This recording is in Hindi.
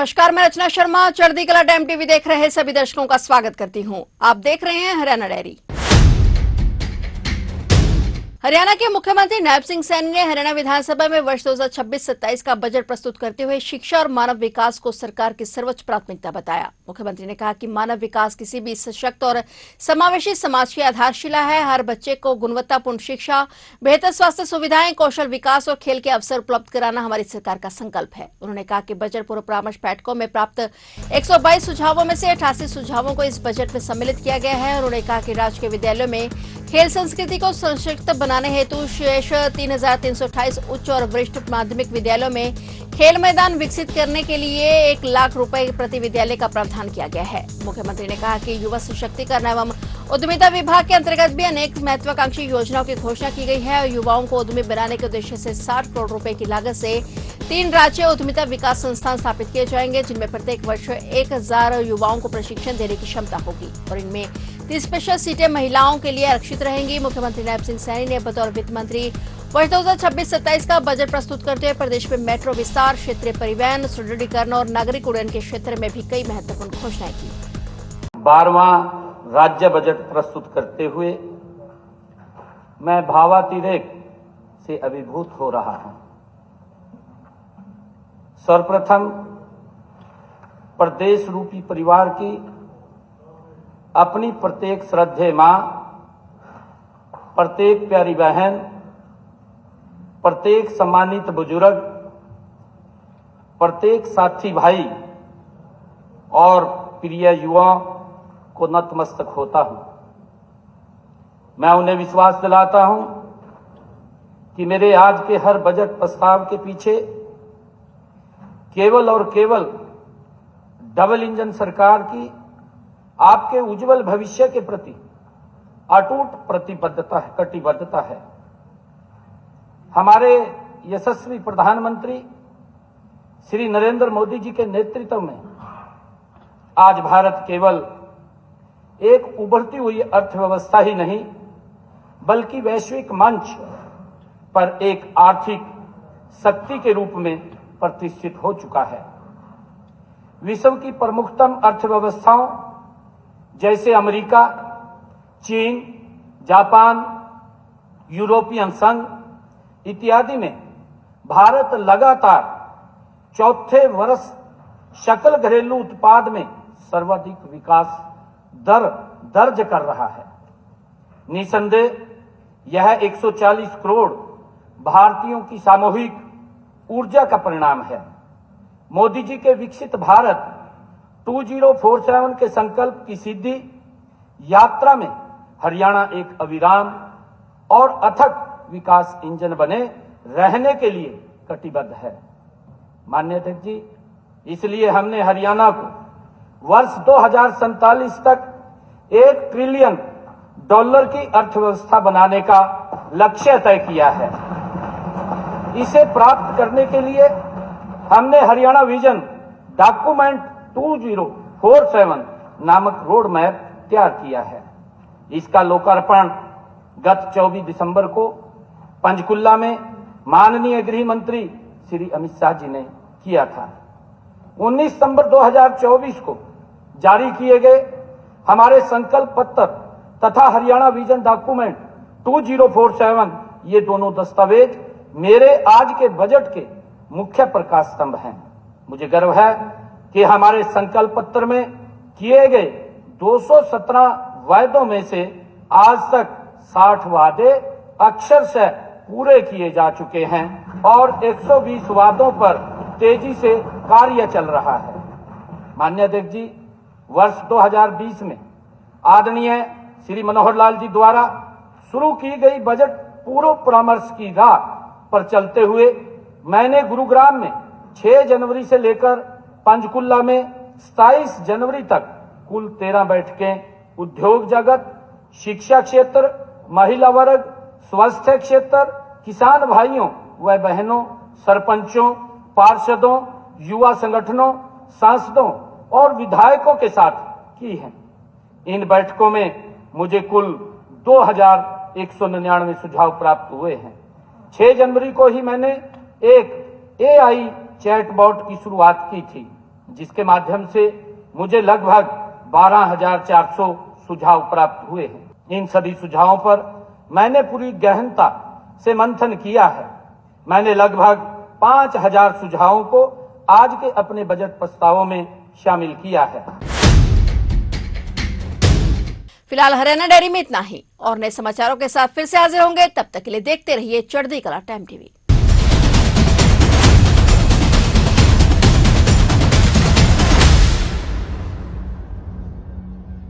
नमस्कार, मैं रचना शर्मा। चढ़ती कला टाइम टीवी देख रहे सभी दर्शकों का स्वागत करती हूं। आप देख रहे हैं हरियाणा डायरी। हरियाणा के मुख्यमंत्री नायब सिंह सैनी ने हरियाणा विधानसभा में वर्ष 2026-27 का बजट प्रस्तुत करते हुए शिक्षा और मानव विकास को सरकार की सर्वोच्च प्राथमिकता बताया। मुख्यमंत्री ने कहा कि मानव विकास किसी भी सशक्त और समावेशी समाज की आधारशिला है। हर बच्चे को गुणवत्तापूर्ण शिक्षा, बेहतर स्वास्थ्य सुविधाएं, कौशल विकास और खेल के अवसर उपलब्ध कराना हमारी सरकार का संकल्प है। उन्होंने कहा कि बजट पूर्व परामर्श बैठकों में प्राप्त 122 सुझावों में से 88 सुझावों को इस बजट में सम्मिलित किया गया है। उन्होंने कहा कि राजकीय विद्यालयों में खेल संस्कृति को सशक्त बनाने हेतु शेष 3,328 उच्च और वरिष्ठ माध्यमिक विद्यालयों में खेल मैदान विकसित करने के लिए 1 लाख रुपए प्रति विद्यालय का प्रावधान किया गया है। मुख्यमंत्री ने कहा कि युवा सशक्तिकरण एवं उद्यमिता विभाग के अंतर्गत भी अनेक महत्वाकांक्षी योजनाओं की घोषणा की गई है और युवाओं को उद्यमी बनाने के उद्देश्य से 60 करोड़ रुपए की लागत से 3 राज्य उद्यमिता विकास संस्थान स्थापित किए जाएंगे, जिनमें प्रत्येक वर्ष 1,000 युवाओं को प्रशिक्षण देने की क्षमता होगी और इनमें 30% सीटें महिलाओं के लिए आरक्षित रहेंगी। मुख्यमंत्री नायब सिंह सैनी ने बतौर वित्त मंत्री वर्ष 2026-27 का बजट प्रस्तुत करते हुए प्रदेश में मेट्रो विस्तार, क्षेत्रीय परिवहन, सुदृढ़ीकरण और नागरिक उड्डयन के क्षेत्र में भी कई महत्वपूर्ण घोषणाएं की। 12वां राज्य बजट प्रस्तुत करते हुए मैं भावातिरेक से अभिभूत हो रहा हूं। सर्वप्रथम प्रदेश रूपी परिवार की अपनी प्रत्येक श्रद्धेय मां, प्रत्येक प्यारी बहन, प्रत्येक सम्मानित बुजुर्ग, प्रत्येक साथी भाई और प्रिय युवाओं को नतमस्तक होता हूं। मैं उन्हें विश्वास दिलाता हूं कि मेरे आज के हर बजट प्रस्ताव के पीछे केवल और केवल डबल इंजन सरकार की आपके उज्जवल भविष्य के प्रति अटूट कटिबद्धता है। हमारे यशस्वी प्रधानमंत्री श्री नरेंद्र मोदी जी के नेतृत्व में आज भारत केवल एक उभरती हुई अर्थव्यवस्था ही नहीं, बल्कि वैश्विक मंच पर एक आर्थिक शक्ति के रूप में प्रतिष्ठित हो चुका है। विश्व की प्रमुखतम अर्थव्यवस्थाओं जैसे अमेरिका, चीन, जापान, यूरोपियन संघ इत्यादि में भारत लगातार चौथे वर्ष सकल घरेलू उत्पाद में सर्वाधिक विकास दर दर्ज कर रहा है। निसंदेह यह 140 करोड़ भारतीयों की सामूहिक ऊर्जा का परिणाम है। मोदी जी के विकसित भारत 2047 के संकल्प की सिद्धि यात्रा में हरियाणा एक अविराम और अथक विकास इंजन बने रहने के लिए कटिबद्ध है। माननीय अध्यक्ष जी, इसलिए हमने हरियाणा को वर्ष 2047 तक $1 ट्रिलियन की अर्थव्यवस्था बनाने का लक्ष्य तय किया है। इसे प्राप्त करने के लिए हमने हरियाणा विजन डॉक्यूमेंट 2047 नामक रोड मैप तैयार किया है। इसका लोकार्पण गत 24 दिसंबर को पंचकुला में माननीय गृह मंत्री श्री अमित शाह जी ने किया था। 19 सितंबर 2024 को जारी किए गए हमारे संकल्प पत्र तथा हरियाणा विजन डॉक्यूमेंट 2047 ये दोनों दस्तावेज मेरे आज के बजट के मुख्य प्रकाश स्तंभ हैं। मुझे गर्व है कि हमारे संकल्प पत्र में किए गए 217 वायदों में से आज तक 60 वादे अक्षरशः पूरे किए जा चुके हैं और 120 वादों पर तेजी से कार्य चल रहा है। माननीय अध्यक्ष जी, वर्ष 2020 में आदरणीय श्री मनोहर लाल जी द्वारा शुरू की गई बजट पूर्व परामर्श की राह पर चलते हुए मैंने गुरुग्राम में 6 जनवरी से लेकर पंचकुला में 27 जनवरी तक कुल 13 बैठकें उद्योग जगत, शिक्षा क्षेत्र, महिला वर्ग, स्वास्थ्य क्षेत्र, किसान भाइयों व बहनों, सरपंचों, पार्षदों, युवा संगठनों, सांसदों और विधायकों के साथ की है। इन बैठकों में मुझे कुल 2199 सुझाव प्राप्त हुए हैं। 6 जनवरी को ही मैंने एक AI चैटबॉट की शुरुआत की थी। जिसके माध्यम से मुझे लगभग 12,400 सुझाव प्राप्त हुए हैं। इन सभी सुझावों पर मैंने पूरी गहनता से मंथन किया है। मैंने लगभग 5,000 सुझावों को आज के अपने बजट प्रस्तावों में शामिल किया है। फिलहाल हरियाणा डायरी में इतना ही और नए समाचारों के साथ फिर से हाजिर होंगे। तब तक के लिए देखते रहिए चढ़ती कला टाइम टीवी।